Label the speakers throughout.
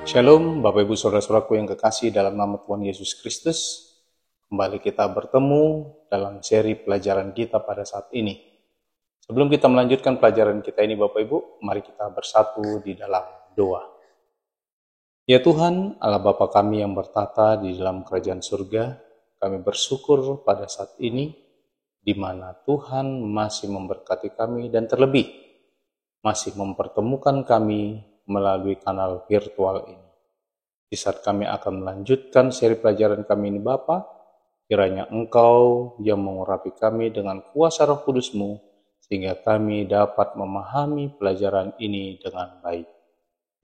Speaker 1: Shalom Bapak Ibu Saudara-saudaraku yang kekasih dalam nama Tuhan Yesus Kristus. Kembali kita bertemu dalam seri pelajaran kita pada saat ini. Sebelum kita melanjutkan pelajaran kita ini Bapak Ibu, mari kita bersatu di dalam doa. Ya Tuhan, Allah Bapa kami yang bertata di dalam kerajaan surga, kami bersyukur pada saat ini di mana Tuhan masih memberkati kami dan terlebih masih mempertemukan kami melalui kanal virtual ini. Di saat kami akan melanjutkan seri pelajaran kami ini Bapa, kiranya Engkau yang mengurapi kami dengan kuasa Roh Kudus-Mu, sehingga kami dapat memahami pelajaran ini dengan baik.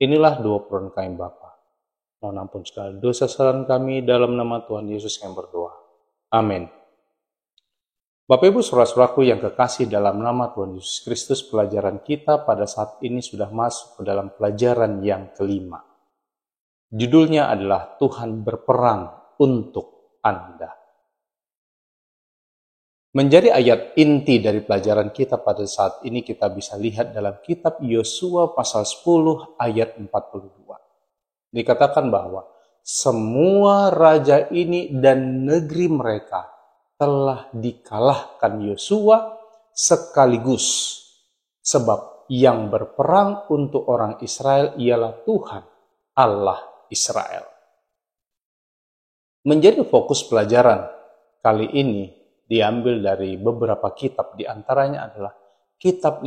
Speaker 1: Inilah doa permohonan kami Bapa. Mohon ampun segala dosa kesalahan kami dalam nama Tuhan Yesus yang berdoa. Amin. Bapak Ibu saudara-saudaraku yang kekasih dalam nama Tuhan Yesus Kristus, pelajaran kita pada saat ini sudah masuk ke dalam pelajaran yang kelima. Judulnya adalah Tuhan berperang untuk Anda. Menjadi ayat inti dari pelajaran kita pada saat ini kita bisa lihat dalam kitab Yosua pasal 10 ayat 42. Dikatakan bahwa semua raja ini dan negeri mereka telah dikalahkan Yosua sekaligus, sebab yang berperang untuk orang Israel ialah Tuhan Allah Israel. Menjadi fokus pelajaran kali ini diambil dari beberapa kitab, di antaranya adalah kitab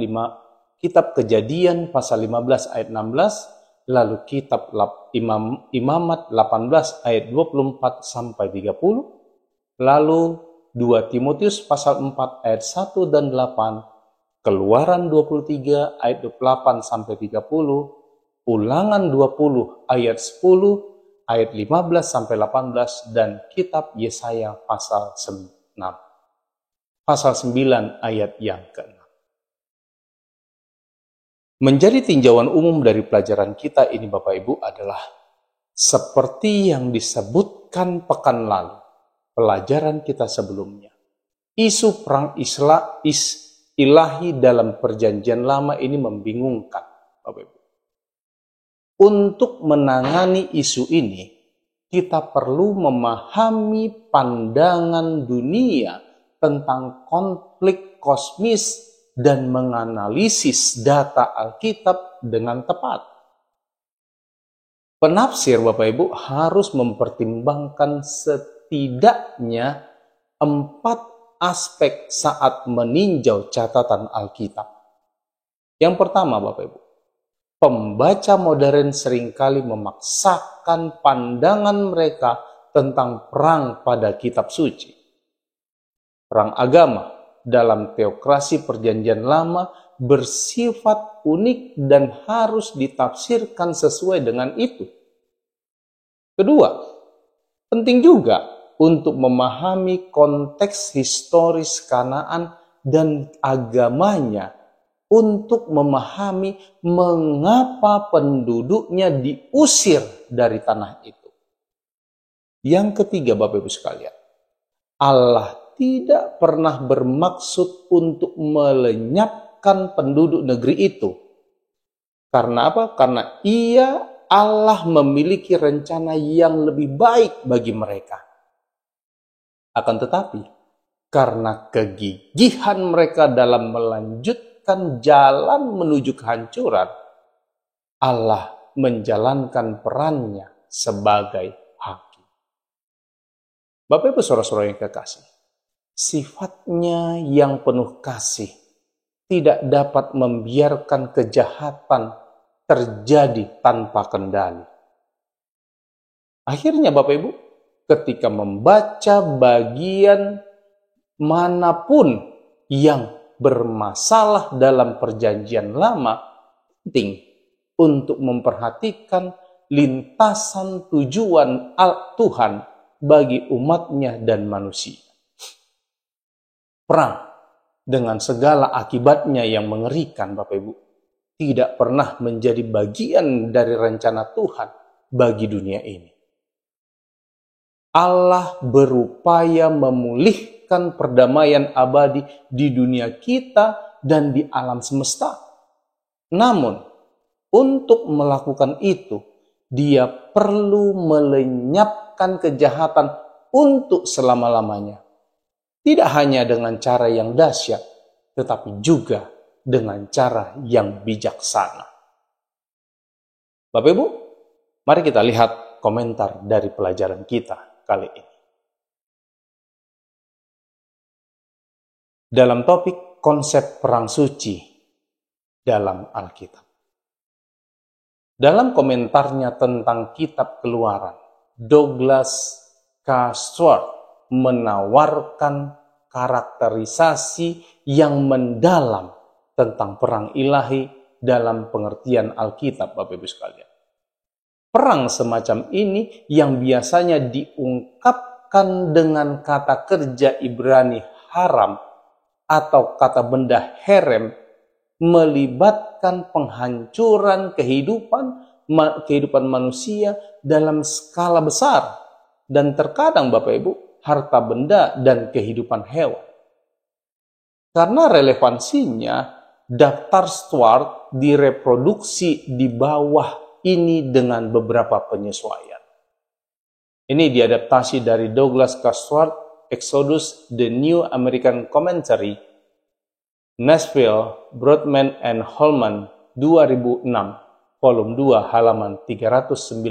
Speaker 1: Kejadian pasal 15 ayat 16, lalu kitab Imamat 18 ayat 24 sampai 30, lalu 2 Timotius pasal 4 ayat 1 dan 8, Keluaran 23 ayat 28 sampai 30, Ulangan 20 ayat 10, ayat 15 sampai 18, dan kitab Yesaya pasal 6. Pasal 9 ayat yang ke-6. Menjadi tinjauan umum dari pelajaran kita ini Bapak Ibu adalah seperti yang disebutkan pekan lalu. Pelajaran kita sebelumnya, isu perang ilahi dalam perjanjian lama ini membingungkan Bapak Ibu. Untuk menangani isu ini, kita perlu memahami pandangan dunia tentang konflik kosmis dan menganalisis data Alkitab dengan tepat. Penafsir Bapak Ibu harus mempertimbangkan setidaknya 4 aspek saat meninjau catatan Alkitab. Yang pertama Bapak Ibu, pembaca modern seringkali memaksakan pandangan mereka tentang perang pada kitab suci. Perang agama dalam teokrasi perjanjian lama bersifat unik dan harus ditafsirkan sesuai dengan itu. Kedua, penting juga untuk memahami konteks historis Kanaan dan agamanya untuk memahami mengapa penduduknya diusir dari tanah itu. Yang ketiga Bapak Ibu sekalian, Allah tidak pernah bermaksud untuk melenyapkan penduduk negeri itu. Karena apa? Karena Allah memiliki rencana yang lebih baik bagi mereka. Akan tetapi, karena kegigihan mereka dalam melanjutkan jalan menuju kehancuran, Allah menjalankan perannya sebagai hakim. Bapak Ibu saudara-saudara yang kekasih, sifatnya yang penuh kasih tidak dapat membiarkan kejahatan terjadi tanpa kendali. Akhirnya Bapak Ibu, ketika membaca bagian manapun yang bermasalah dalam perjanjian lama, penting untuk memperhatikan lintasan tujuan Tuhan bagi umatnya dan manusia. Perang dengan segala akibatnya yang mengerikan Bapak Ibu tidak pernah menjadi bagian dari rencana Tuhan bagi dunia ini. Allah berupaya memulihkan perdamaian abadi di dunia kita dan di alam semesta. Namun, untuk melakukan itu, dia perlu melenyapkan kejahatan untuk selama-lamanya. Tidak hanya dengan cara yang dahsyat, tetapi juga dengan cara yang bijaksana. Bapak Ibu, mari kita lihat komentar dari pelajaran kita kali ini. Dalam topik konsep perang suci dalam Alkitab. Dalam komentarnya tentang kitab Keluaran, Douglas K. Stuart menawarkan karakterisasi yang mendalam tentang perang ilahi dalam pengertian Alkitab, Bapak Ibu sekalian. Perang semacam ini yang biasanya diungkapkan dengan kata kerja Ibrani haram atau kata benda herem, melibatkan penghancuran kehidupan manusia dalam skala besar, dan terkadang Bapak Ibu, harta benda dan kehidupan hewan. Karena relevansinya, daftar Stuart direproduksi di bawah ini dengan beberapa penyesuaian. Ini diadaptasi dari Douglas K. Stuart, Exodus, The New American Commentary, Nashville, Broadman and Holman, 2006, volume 2, halaman 395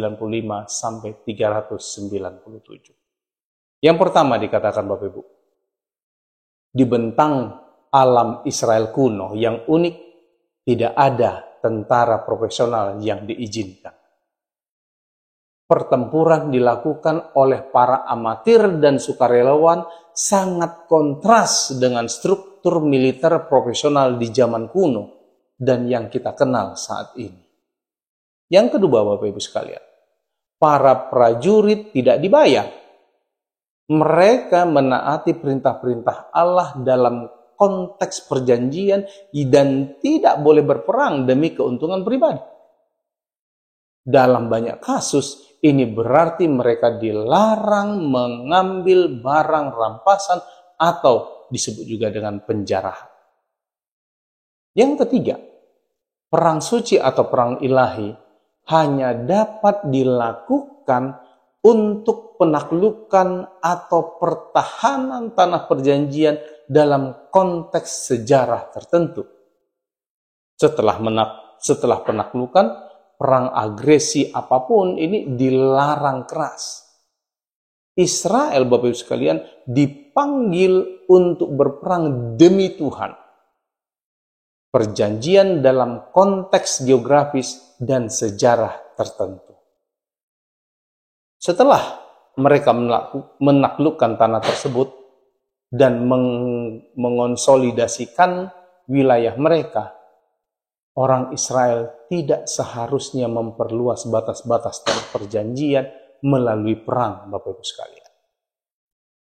Speaker 1: sampai 397. Yang pertama dikatakan Bapak Ibu, di bentang alam Israel kuno yang unik, tidak ada tentara profesional yang diizinkan. Pertempuran dilakukan oleh para amatir dan sukarelawan sangat kontras dengan struktur militer profesional di zaman kuno dan yang kita kenal saat ini. Yang kedua, Bapak Ibu sekalian, para prajurit tidak dibayar. Mereka menaati perintah-perintah Allah dalam konteks perjanjian dan tidak boleh berperang demi keuntungan pribadi. Dalam banyak kasus, ini berarti mereka dilarang mengambil barang rampasan atau disebut juga dengan penjarahan. Yang ketiga, perang suci atau perang ilahi hanya dapat dilakukan untuk penaklukan atau pertahanan tanah perjanjian dalam konteks sejarah tertentu. Setelah penaklukan, perang agresi apapun ini dilarang keras. Israel, Bapak Ibu sekalian, dipanggil untuk berperang demi Tuhan. Perjanjian dalam konteks geografis dan sejarah tertentu. Setelah mereka menaklukkan tanah tersebut dan mengonsolidasikan wilayah mereka, orang Israel tidak seharusnya memperluas batas-batas tanah perjanjian melalui perang, Bapak Ibu sekalian.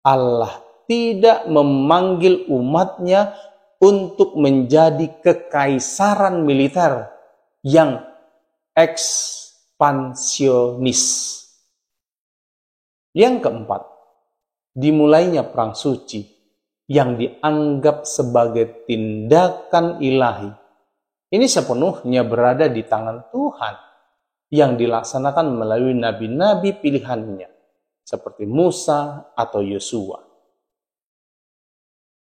Speaker 1: Allah tidak memanggil umatnya untuk menjadi kekaisaran militer yang ekspansionis. Yang keempat, dimulainya perang suci yang dianggap sebagai tindakan ilahi. Ini sepenuhnya berada di tangan Tuhan yang dilaksanakan melalui nabi-nabi pilihannya, seperti Musa atau Yosua.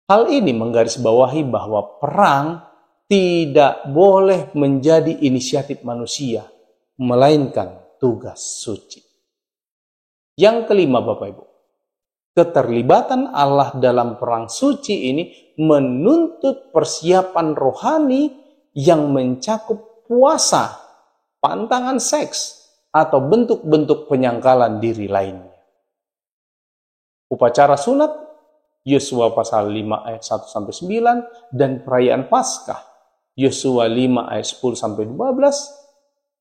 Speaker 1: Hal ini menggarisbawahi bahwa perang tidak boleh menjadi inisiatif manusia, melainkan tugas suci. Yang kelima, Bapak Ibu, keterlibatan Allah dalam perang suci ini menuntut persiapan rohani yang mencakup puasa, pantangan seks, atau bentuk-bentuk penyangkalan diri lainnya. Upacara sunat, Yosua pasal 5 ayat 1-9, dan perayaan Paskah, Yosua 5 ayat 10-12,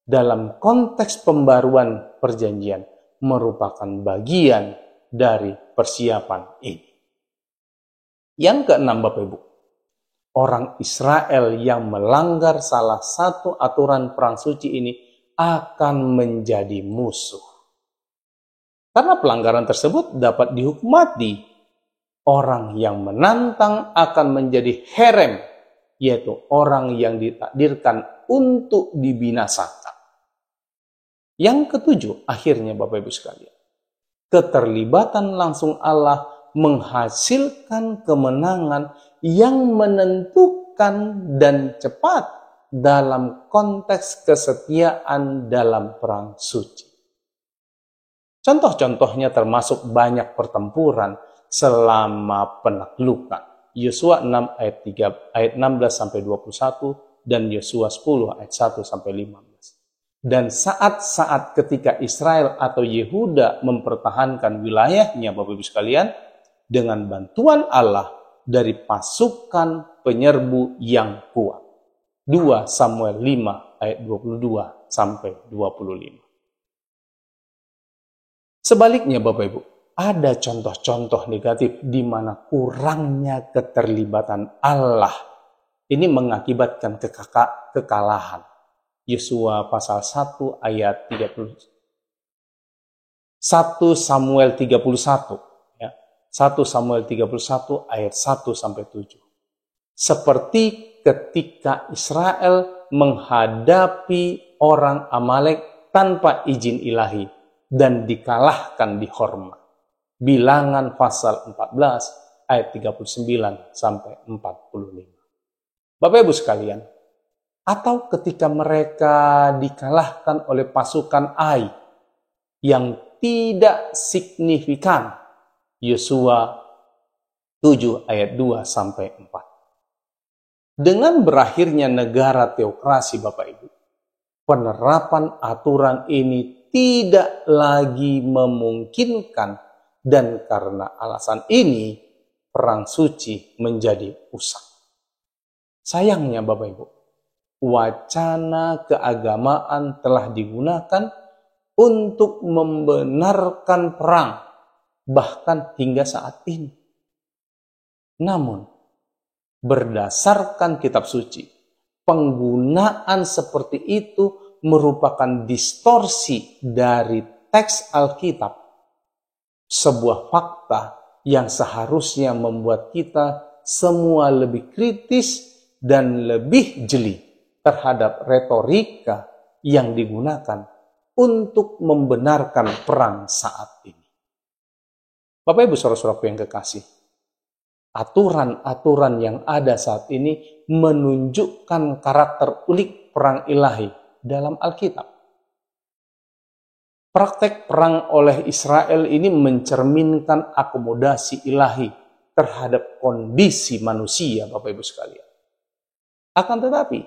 Speaker 1: dalam konteks pembaruan perjanjian, merupakan bagian dari persiapan ini. Yang keenam, Bapak Ibu, orang Israel yang melanggar salah satu aturan perang suci ini akan menjadi musuh. Karena pelanggaran tersebut dapat dihukum mati. Orang yang menantang akan menjadi herem, yaitu orang yang ditakdirkan untuk dibinasakan. Yang ketujuh, akhirnya Bapak Ibu sekalian, keterlibatan langsung Allah menghasilkan kemenangan yang menentukan dan cepat dalam konteks kesetiaan dalam perang suci. Contoh-contohnya termasuk banyak pertempuran selama penaklukan. Yosua 6 ayat 16-21 dan Yosua 10 ayat 1-15. Dan saat-saat ketika Israel atau Yehuda mempertahankan wilayahnya, Bapak Ibu sekalian, dengan bantuan Allah dari pasukan penyerbu yang kuat. 2 Samuel 5 ayat 22-25. Sebaliknya Bapak Ibu, ada contoh-contoh negatif di mana kurangnya keterlibatan Allah ini mengakibatkan kekalahan. Yosua pasal 1 ayat 30. 1 Samuel 31 ya. 1 Samuel 31 ayat 1-7. Seperti ketika Israel menghadapi orang Amalek tanpa izin ilahi dan dikalahkan di Horma. Bilangan pasal 14 ayat 39-45. Bapak Ibu sekalian, atau ketika mereka dikalahkan oleh pasukan Ai yang tidak signifikan, Yosua 7 ayat 2-4. Dengan berakhirnya negara teokrasi Bapak Ibu, penerapan aturan ini tidak lagi memungkinkan, dan karena alasan ini perang suci menjadi usang. Sayangnya Bapak Ibu, wacana keagamaan telah digunakan untuk membenarkan perang, bahkan hingga saat ini. Namun, berdasarkan kitab suci, penggunaan seperti itu merupakan distorsi dari teks Alkitab, sebuah fakta yang seharusnya membuat kita semua lebih kritis dan lebih jeli terhadap retorika yang digunakan untuk membenarkan perang saat ini. Bapak Ibu saudara-saudaraku yang kekasih, aturan-aturan yang ada saat ini menunjukkan karakter unik perang ilahi dalam Alkitab. Praktek perang oleh Israel ini mencerminkan akomodasi ilahi terhadap kondisi manusia, Bapak Ibu sekalian. Akan tetapi,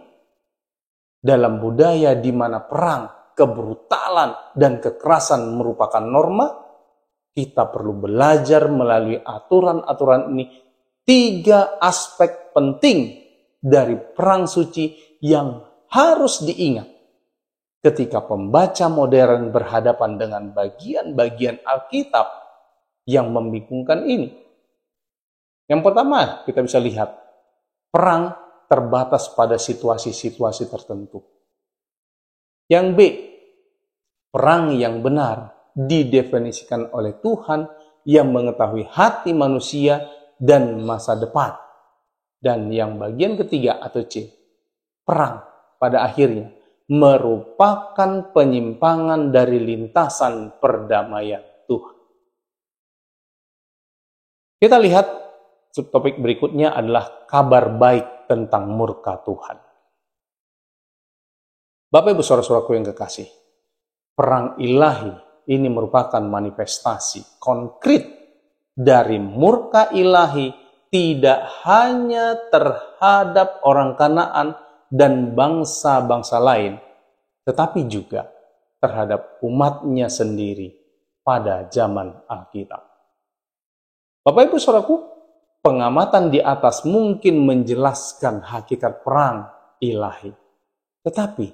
Speaker 1: dalam budaya di mana perang, kebrutalan, dan kekerasan merupakan norma, kita perlu belajar melalui aturan-aturan ini 3 aspek penting dari perang suci yang harus diingat ketika pembaca modern berhadapan dengan bagian-bagian Alkitab yang membingungkan ini. Yang pertama, kita bisa lihat perang terbatas pada situasi-situasi tertentu. Yang B, perang yang benar didefinisikan oleh Tuhan yang mengetahui hati manusia dan masa depan. Dan yang bagian ketiga atau C, perang pada akhirnya merupakan penyimpangan dari lintasan perdamaian Tuhan. Kita lihat subtopik berikutnya adalah kabar baik tentang murka Tuhan. Bapak Ibu saudara-saudaraku yang kekasih, perang ilahi ini merupakan manifestasi konkret dari murka ilahi tidak hanya terhadap orang Kanaan dan bangsa-bangsa lain, tetapi juga terhadap umatnya sendiri pada zaman Alkitab. Bapak Ibu saudaraku, pengamatan di atas mungkin menjelaskan hakikat perang ilahi, tetapi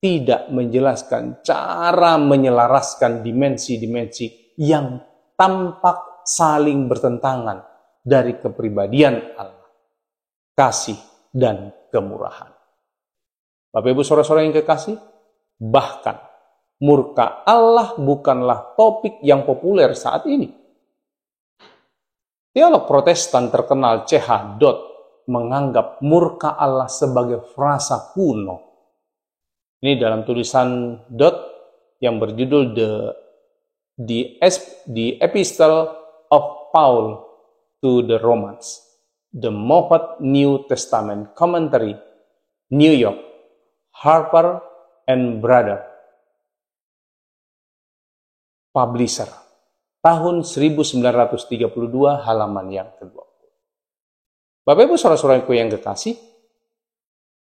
Speaker 1: tidak menjelaskan cara menyelaraskan dimensi-dimensi yang tampak saling bertentangan dari kepribadian Allah, kasih dan kemurahan. Bapak Ibu saudara-saudara yang kekasih, bahkan murka Allah bukanlah topik yang populer saat ini. Teolog Protestan terkenal C.H. Dodd menganggap murka Allah sebagai frasa kuno. Ini dalam tulisan Dodd yang berjudul The Epistle of Paul to the Romans, The Moffat New Testament Commentary, New York, Harper and Brother, Publisher, tahun 1932, halaman yang ke-20. Bapak Ibu saudara-saudaraku yang kekasih,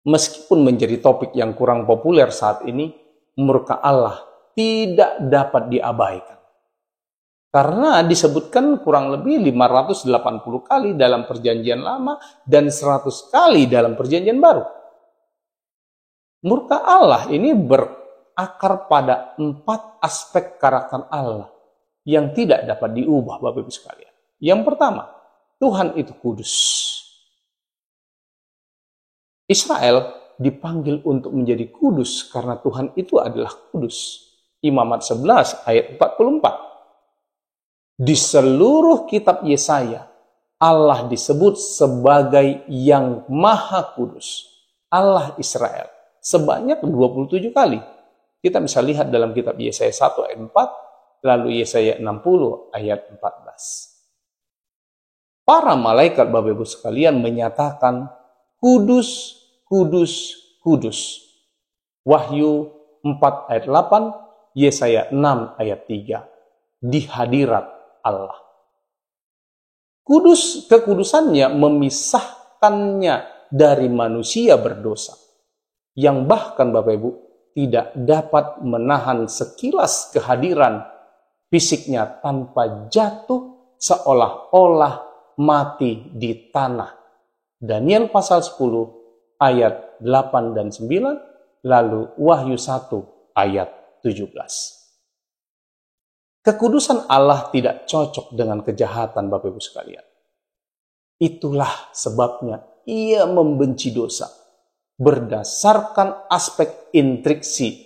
Speaker 1: meskipun menjadi topik yang kurang populer saat ini, murka Allah tidak dapat diabaikan. Karena disebutkan kurang lebih 580 kali dalam Perjanjian Lama dan 100 kali dalam Perjanjian Baru. Murka Allah ini berakar pada 4 aspek karakter Allah yang tidak dapat diubah, Bapak Ibu sekalian. Yang pertama, Tuhan itu kudus. Israel dipanggil untuk menjadi kudus karena Tuhan itu adalah kudus. Imamat 11 ayat 44. Di seluruh kitab Yesaya, Allah disebut sebagai yang maha kudus. Allah Israel sebanyak 27 kali. Kita bisa lihat dalam kitab Yesaya 1 ayat 4, lalu Yesaya 60 ayat 14. Para malaikat Bapak Ibu sekalian menyatakan kudus, kudus, kudus. Wahyu 4 ayat 8, Yesaya 6 ayat 3. Di hadirat Allah. Kekudusannya memisahkannya dari manusia berdosa, yang bahkan Bapak Ibu tidak dapat menahan sekilas kehadiran fisiknya tanpa jatuh seolah-olah mati di tanah. Daniel pasal 10 ayat 8 dan 9, lalu Wahyu 1 ayat 17. Kekudusan Allah tidak cocok dengan kejahatan, Bapak Ibu sekalian. Itulah sebabnya Ia membenci dosa berdasarkan aspek intriksi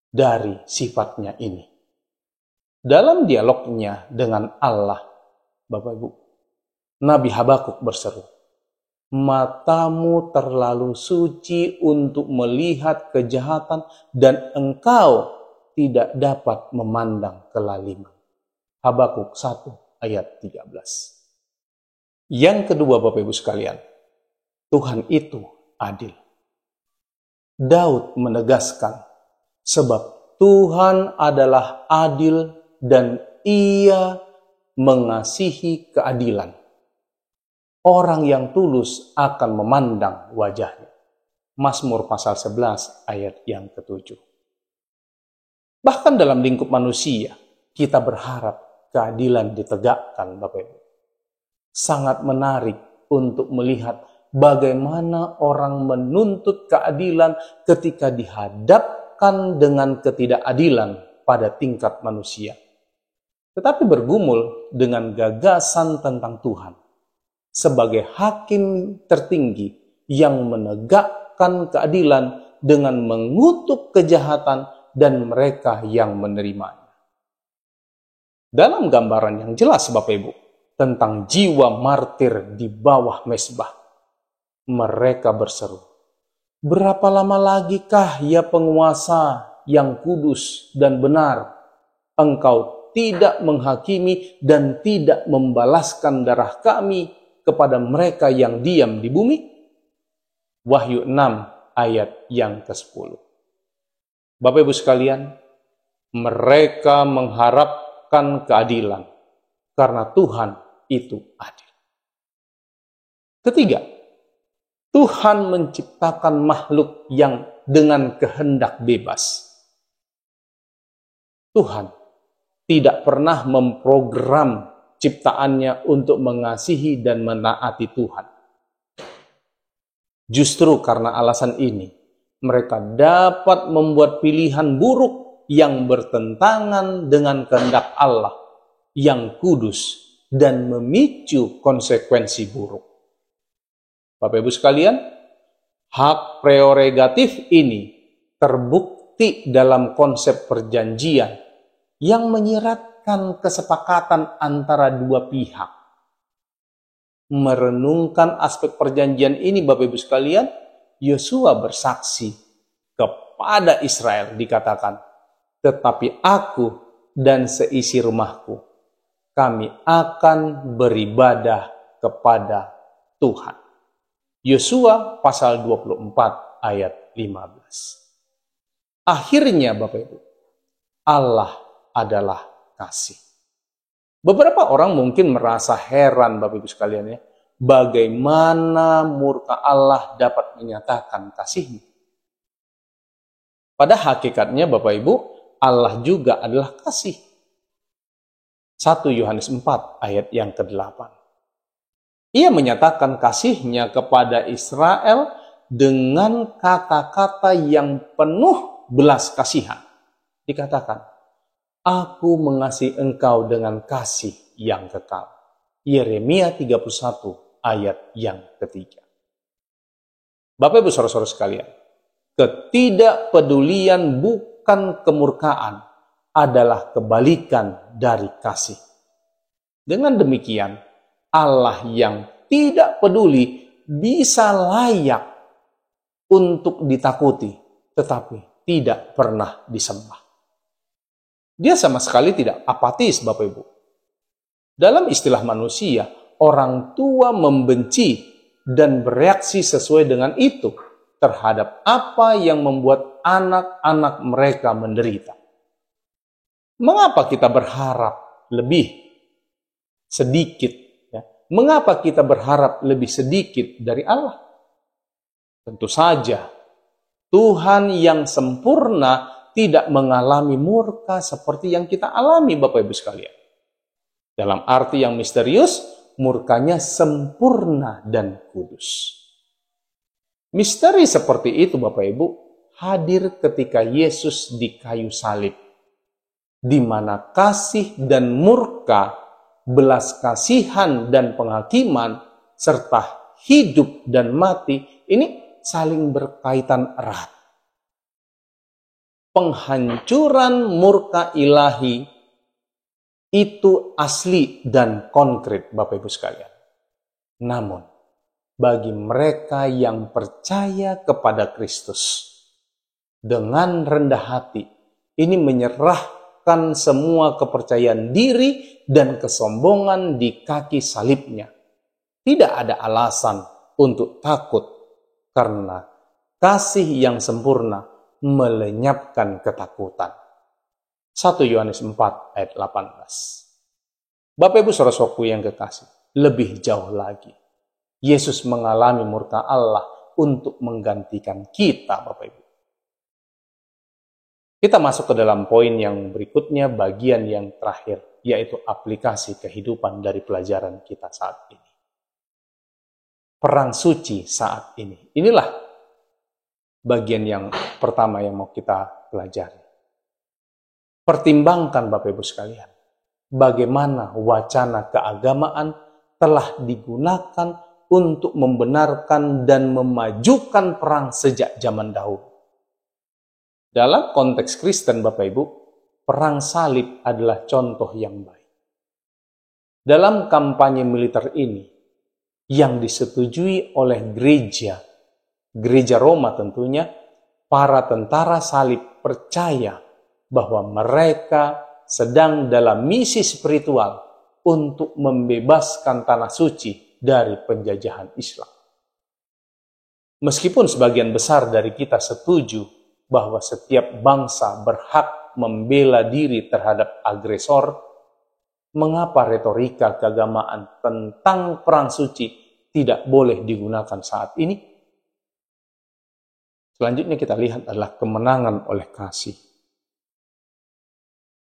Speaker 1: dari sifatnya ini. Dalam dialognya dengan Allah, Bapak Ibu, Nabi Habakuk berseru, "Matamu terlalu suci untuk melihat kejahatan dan engkau tidak dapat memandang kelaliman." Habakuk 1 ayat 13. Yang kedua Bapak Ibu sekalian, Tuhan itu adil. Daud menegaskan, sebab Tuhan adalah adil dan Ia mengasihi keadilan. Orang yang tulus akan memandang wajahnya. Mazmur pasal 11 ayat yang ke-7. Bahkan dalam lingkup manusia, kita berharap keadilan ditegakkan, Bapak Ibu. Sangat menarik untuk melihat bagaimana orang menuntut keadilan ketika dihadapkan dengan ketidakadilan pada tingkat manusia. Tetapi bergumul dengan gagasan tentang Tuhan sebagai hakim tertinggi yang menegakkan keadilan dengan mengutuk kejahatan dan mereka yang menerimanya. Dalam gambaran yang jelas Bapak Ibu, tentang jiwa martir di bawah mezbah, mereka berseru, "Berapa lama lagikah ya penguasa yang kudus dan benar, engkau tidak menghakimi dan tidak membalaskan darah kami kepada mereka yang diam di bumi?" Wahyu 6 ayat yang ke-10. Bapak Ibu sekalian, mereka mengharapkan keadilan karena Tuhan itu adil. Ketiga, Tuhan menciptakan makhluk yang dengan kehendak bebas. Tuhan tidak pernah memprogram ciptaannya untuk mengasihi dan menaati Tuhan. Justru karena alasan ini, mereka dapat membuat pilihan buruk yang bertentangan dengan kehendak Allah yang kudus dan memicu konsekuensi buruk. Bapak Ibu sekalian, hak prerogatif ini terbukti dalam konsep perjanjian yang menyiratkan kesepakatan antara dua pihak. Merenungkan aspek perjanjian ini, Bapak Ibu sekalian, Yosua bersaksi kepada Israel, dikatakan, tetapi aku dan seisi rumahku, kami akan beribadah kepada Tuhan. Yosua pasal 24 ayat 15. Akhirnya Bapak Ibu, Allah adalah kasih. Beberapa orang mungkin merasa heran Bapak Ibu sekalian ya, bagaimana murka Allah dapat menyatakan kasih-Nya. Pada hakikatnya Bapak Ibu, Allah juga adalah kasih. 1 Yohanes 4 ayat yang ke-8. Ia menyatakan kasih-Nya kepada Israel dengan kata-kata yang penuh belas kasihan. Dikatakan, aku mengasihi engkau dengan kasih yang kekal. Yeremia 31 ayat yang ketiga. Bapak Ibu saudara-saudara sekalian, ketidakpedulian bukan kemurkaan adalah kebalikan dari kasih. Dengan demikian, Allah yang tidak peduli bisa layak untuk ditakuti, tetapi tidak pernah disembah. Dia sama sekali tidak apatis, Bapak Ibu. Dalam istilah manusia, orang tua membenci dan bereaksi sesuai dengan itu terhadap apa yang membuat anak-anak mereka menderita. Mengapa kita berharap lebih sedikit? Ya? Mengapa kita berharap lebih sedikit dari Allah? Tentu saja, Tuhan yang sempurna tidak mengalami murka seperti yang kita alami Bapak Ibu sekalian. Dalam arti yang misterius, murkanya sempurna dan kudus. Misteri seperti itu Bapak Ibu hadir ketika Yesus di kayu salib, di mana kasih dan murka, belas kasihan dan penghakiman, serta hidup dan mati, ini saling berkaitan erat. Penghancuran murka ilahi itu asli dan konkret Bapak Ibu sekalian. Namun, bagi mereka yang percaya kepada Kristus, dengan rendah hati, ini menyerahkan semua kepercayaan diri dan kesombongan di kaki salibnya. Tidak ada alasan untuk takut karena kasih yang sempurna melenyapkan ketakutan. 1 Yohanes 4 ayat 18. Bapak Ibu saudara-saudaraku yang kekasih, lebih jauh lagi, Yesus mengalami murka Allah untuk menggantikan kita Bapak Ibu. Kita masuk ke dalam poin yang berikutnya, bagian yang terakhir, yaitu aplikasi kehidupan dari pelajaran kita saat ini. Perang suci saat ini. Inilah bagian yang pertama yang mau kita pelajari. Pertimbangkan Bapak Ibu sekalian, bagaimana wacana keagamaan telah digunakan untuk membenarkan dan memajukan perang sejak zaman dahulu. Dalam konteks Kristen Bapak Ibu, perang salib adalah contoh yang baik. Dalam kampanye militer ini, yang disetujui oleh gereja Roma tentunya, para tentara salib percaya bahwa mereka sedang dalam misi spiritual untuk membebaskan tanah suci dari penjajahan Islam. Meskipun sebagian besar dari kita setuju bahwa setiap bangsa berhak membela diri terhadap agresor, mengapa retorika keagamaan tentang perang suci tidak boleh digunakan saat ini? Selanjutnya kita lihat adalah kemenangan oleh kasih.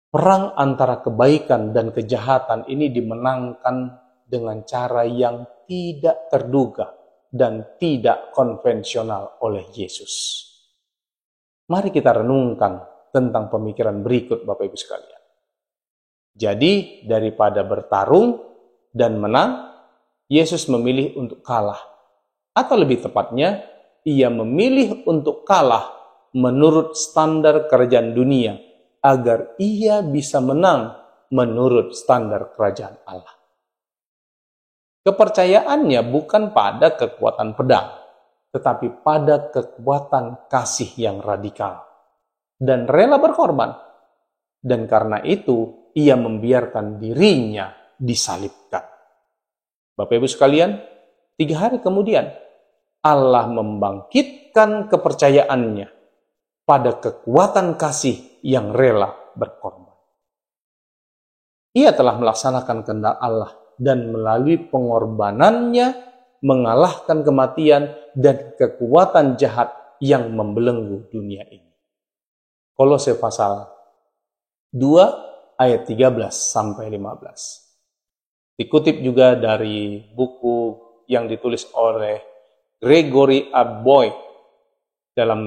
Speaker 1: Perang antara kebaikan dan kejahatan ini dimenangkan dengan cara yang tidak terduga dan tidak konvensional oleh Yesus. Mari kita renungkan tentang pemikiran berikut Bapak Ibu sekalian. Jadi daripada bertarung dan menang, Yesus memilih untuk kalah. Atau lebih tepatnya, ia memilih untuk kalah menurut standar kerajaan dunia, agar ia bisa menang menurut standar kerajaan Allah. Kepercayaannya bukan pada kekuatan pedang, tetapi pada kekuatan kasih yang radikal dan rela berkorban dan karena itu ia membiarkan dirinya disalibkan. Bapak Ibu sekalian, 3 hari kemudian Allah membangkitkan kepercayaannya pada kekuatan kasih yang rela berkorban. Ia telah melaksanakan kehendak Allah dan melalui pengorbanannya mengalahkan kematian dan kekuatan jahat yang membelenggu dunia ini. Kolose pasal 2 ayat 13 sampai 15. Dikutip juga dari buku yang ditulis oleh Gregory Aboy dalam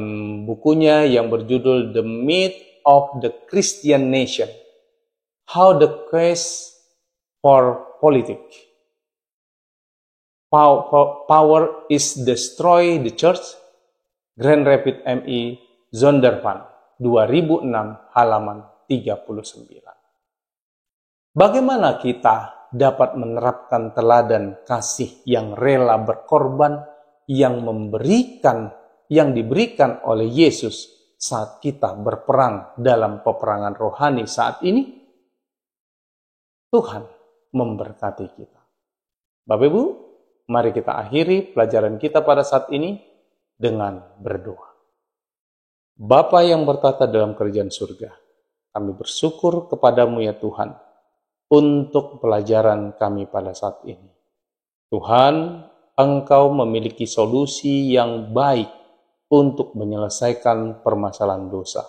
Speaker 1: bukunya yang berjudul The Myth of the Christian Nation, How the Quest for Politics, Power is Destroy the Church, Grand Rapids MI Zondervan, 2006, halaman 39. Bagaimana kita dapat menerapkan teladan kasih yang rela berkorban yang diberikan oleh Yesus saat kita berperang dalam peperangan rohani saat ini? Tuhan memberkati kita. Bapak Ibu, mari kita akhiri pelajaran kita pada saat ini dengan berdoa. Bapa yang bertata dalam kerajaan surga, kami bersyukur kepadamu ya Tuhan untuk pelajaran kami pada saat ini. Tuhan, Engkau memiliki solusi yang baik untuk menyelesaikan permasalahan dosa.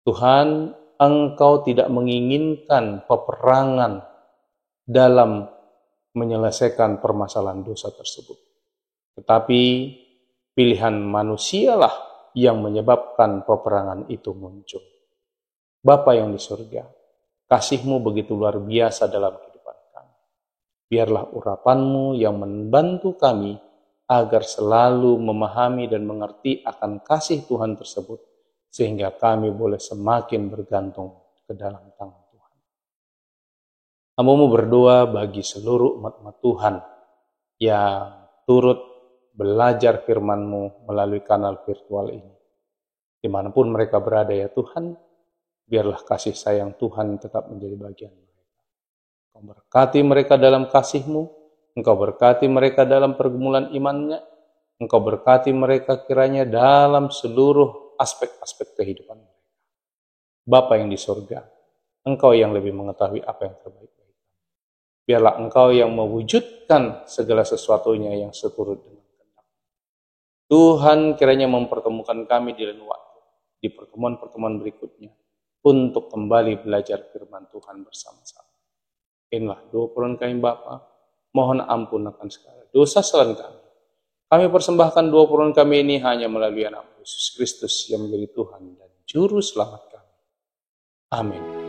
Speaker 1: Tuhan, Engkau tidak menginginkan peperangan dalam menyelesaikan permasalahan dosa tersebut. Tetapi pilihan manusialah yang menyebabkan peperangan itu muncul. Bapa yang di surga, kasih-Mu begitu luar biasa dalam kehidupan kami. Biarlah urapan-Mu yang membantu kami agar selalu memahami dan mengerti akan kasih Tuhan tersebut, sehingga kami boleh semakin bergantung ke dalam tangan Tuhan. Hamba-Mu berdoa bagi seluruh umat-umat Tuhan yang turut belajar firman-Mu melalui kanal virtual ini. Dimanapun mereka berada ya Tuhan, biarlah kasih sayang Tuhan tetap menjadi bagian mereka. Engkau berkati mereka dalam kasih-Mu, Engkau berkati mereka dalam pergumulan imannya, Engkau berkati mereka kiranya dalam seluruh aspek-aspek kehidupan mereka. Bapa yang di surga, Engkau yang lebih mengetahui apa yang terbaik bagi kami. Biarlah Engkau yang mewujudkan segala sesuatunya yang seturut dengan kehendak. Tuhan kiranya mempertemukan kami di lain waktu, di pertemuan-pertemuan berikutnya, untuk kembali belajar firman Tuhan bersama-sama. Inilah doa permohonan kami Bapa, mohon ampun akan segala dosa kesalahan kami. Kami persembahkan doa permohonan kami ini hanya melalui anak Yesus Kristus yang menjadi Tuhan dan Juru Selamat kami. Amin.